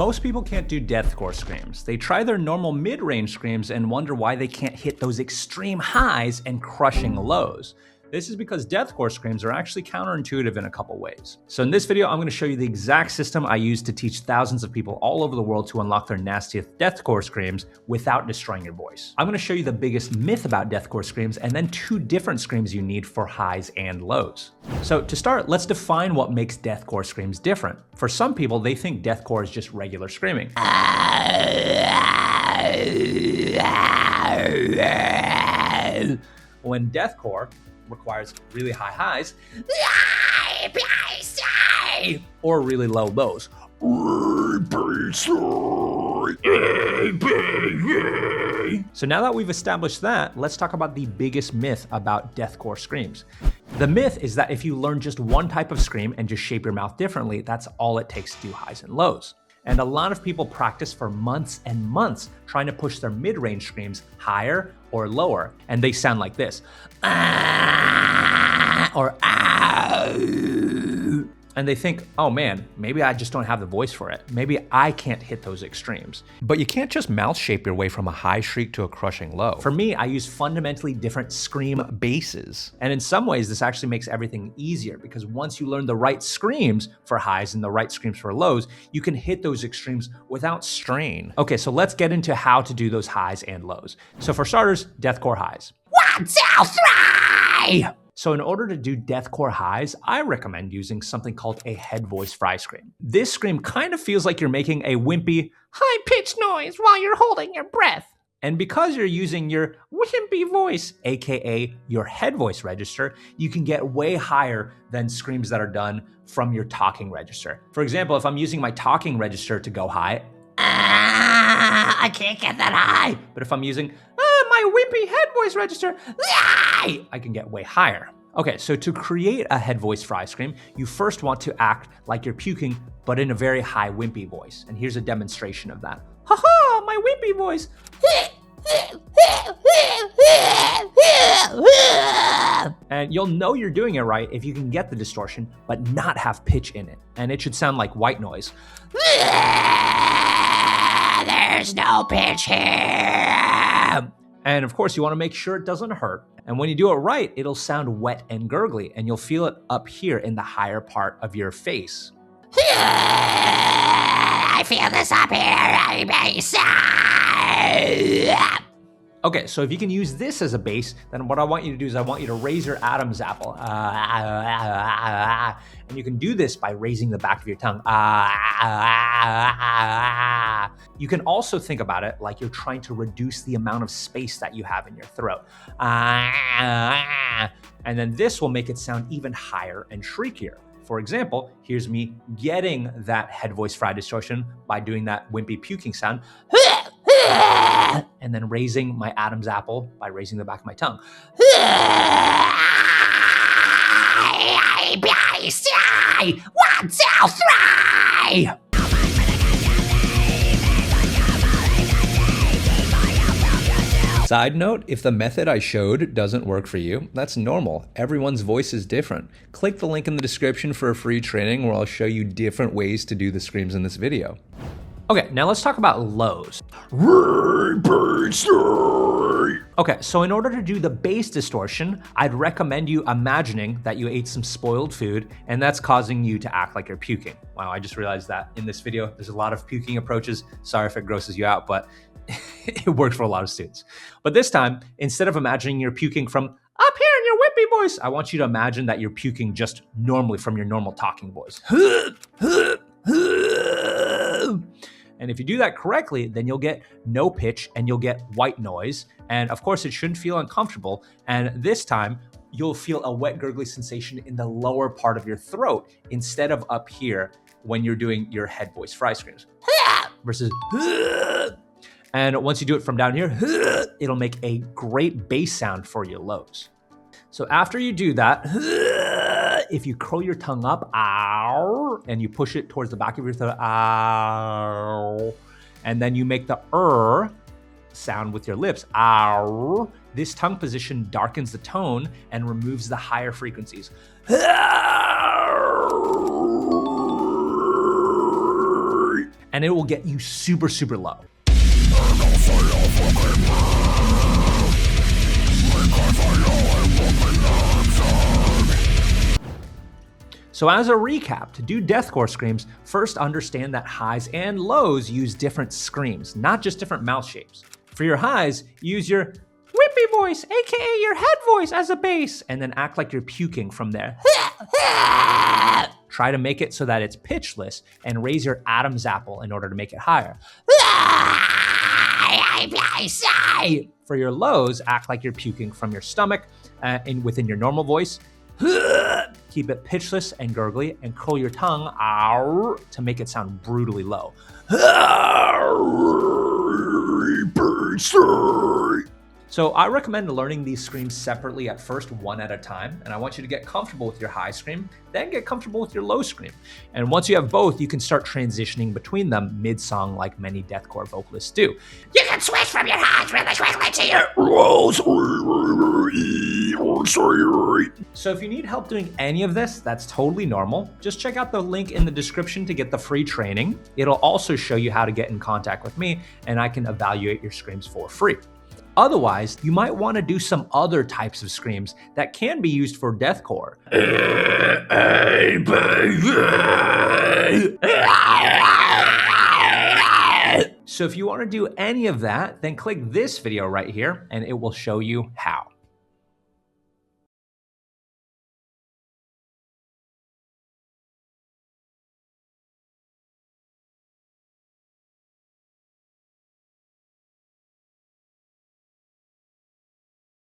Most people can't do deathcore screams. They try their normal mid-range screams and wonder why they can't hit those extreme highs and crushing lows. This is because deathcore screams are actually counterintuitive in a couple ways. So in this video, I'm gonna show you the exact system I use to teach thousands of people all over the world to unlock their nastiest deathcore screams without destroying your voice. I'm gonna show you the biggest myth about deathcore screams and then 2 different screams you need for highs and lows. So to start, let's define what makes deathcore screams different. For some people, they think deathcore is just regular screaming. When deathcore requires really high highs or really low lows. So now that we've established that, let's talk about the biggest myth about deathcore screams. The myth is that if you learn just one type of scream and just shape your mouth differently, that's all it takes to do highs and lows. And a lot of people practice for months and months trying to push their mid-range screams higher or lower, and they sound like this. Or and they think, oh man, maybe I just don't have the voice for it. Maybe I can't hit those extremes. But you can't just mouth shape your way from a high shriek to a crushing low. For me, I use fundamentally different scream bases. And in some ways, this actually makes everything easier because once you learn the right screams for highs and the right screams for lows, you can hit those extremes without strain. Okay, so let's get into how to do those highs and lows. So for starters, deathcore highs. 1, 2, 3! So in order to do deathcore highs, I recommend using something called a head voice fry scream. This scream kind of feels like you're making a wimpy, high-pitched noise while you're holding your breath. And because you're using your wimpy voice, aka your head voice register, you can get way higher than screams that are done from your talking register. For example, if I'm using my talking register to go high, I can't get that high. But if I'm using my wimpy head voice register, I can get way higher. Okay, so to create a head voice fry scream, you first want to act like you're puking, but in a very high wimpy voice. And here's a demonstration of that. Haha, my wimpy voice. And you'll know you're doing it right if you can get the distortion, but not have pitch in it. And it should sound like white noise. There's no pitch here. And of course, you want to make sure it doesn't hurt. And when you do it right, it'll sound wet and gurgly, and you'll feel it up here in the higher part of your face. I feel this up here. Okay, so if you can use this as a base, then what I want you to do is I want you to raise your Adam's apple. And you can do this by raising the back of your tongue. You can also think about it like you're trying to reduce the amount of space that you have in your throat. And then this will make it sound even higher and shriekier. For example, here's me getting that head voice fry distortion by doing that wimpy puking sound. And then raising my Adam's apple by raising the back of my tongue. 1, 2, 3! Side note, if the method I showed doesn't work for you, that's normal. Everyone's voice is different. Click the link in the description for a free training where I'll show you different ways to do the screams in this video. Okay, now let's talk about lows. Okay, so in order to do the bass distortion, I'd recommend you imagining that you ate some spoiled food and that's causing you to act like you're puking. Wow, I just realized that in this video, there's a lot of puking approaches. Sorry if it grosses you out, but it works for a lot of students. But this time, instead of imagining you're puking from up here in your wimpy voice, I want you to imagine that you're puking just normally from your normal talking voice. And if you do that correctly, then you'll get no pitch and you'll get white noise. And of course, it shouldn't feel uncomfortable. And this time, you'll feel a wet gurgly sensation in the lower part of your throat instead of up here when you're doing your head voice fry screams. Versus and once you do it from down here, it'll make a great bass sound for your lows. So after you do that, if you curl your tongue up, and you push it towards the back of your throat, and then you make the sound with your lips, this tongue position darkens the tone and removes the higher frequencies. and it will get you super, super low. So as a recap, to do deathcore screams, first understand that highs and lows use different screams, not just different mouth shapes. For your highs, use your whippy voice, aka your head voice, as a bass, and then act like you're puking from there. Try to make it so that it's pitchless and raise your Adam's apple in order to make it higher. For your lows, act like you're puking from your stomach within your normal voice. Keep it pitchless and gurgly and curl your tongue to make it sound brutally low. So I recommend learning these screams separately at first, one at a time, and I want you to get comfortable with your high scream, then get comfortable with your low scream. And once you have both, you can start transitioning between them mid-song like many deathcore vocalists do. You can switch from your highs really quickly to your lows. So if you need help doing any of this, that's totally normal. Just check out the link in the description to get the free training. It'll also show you how to get in contact with me, and I can evaluate your screams for free. Otherwise, you might want to do some other types of screams that can be used for deathcore. So if you want to do any of that, then click this video right here and it will show you how.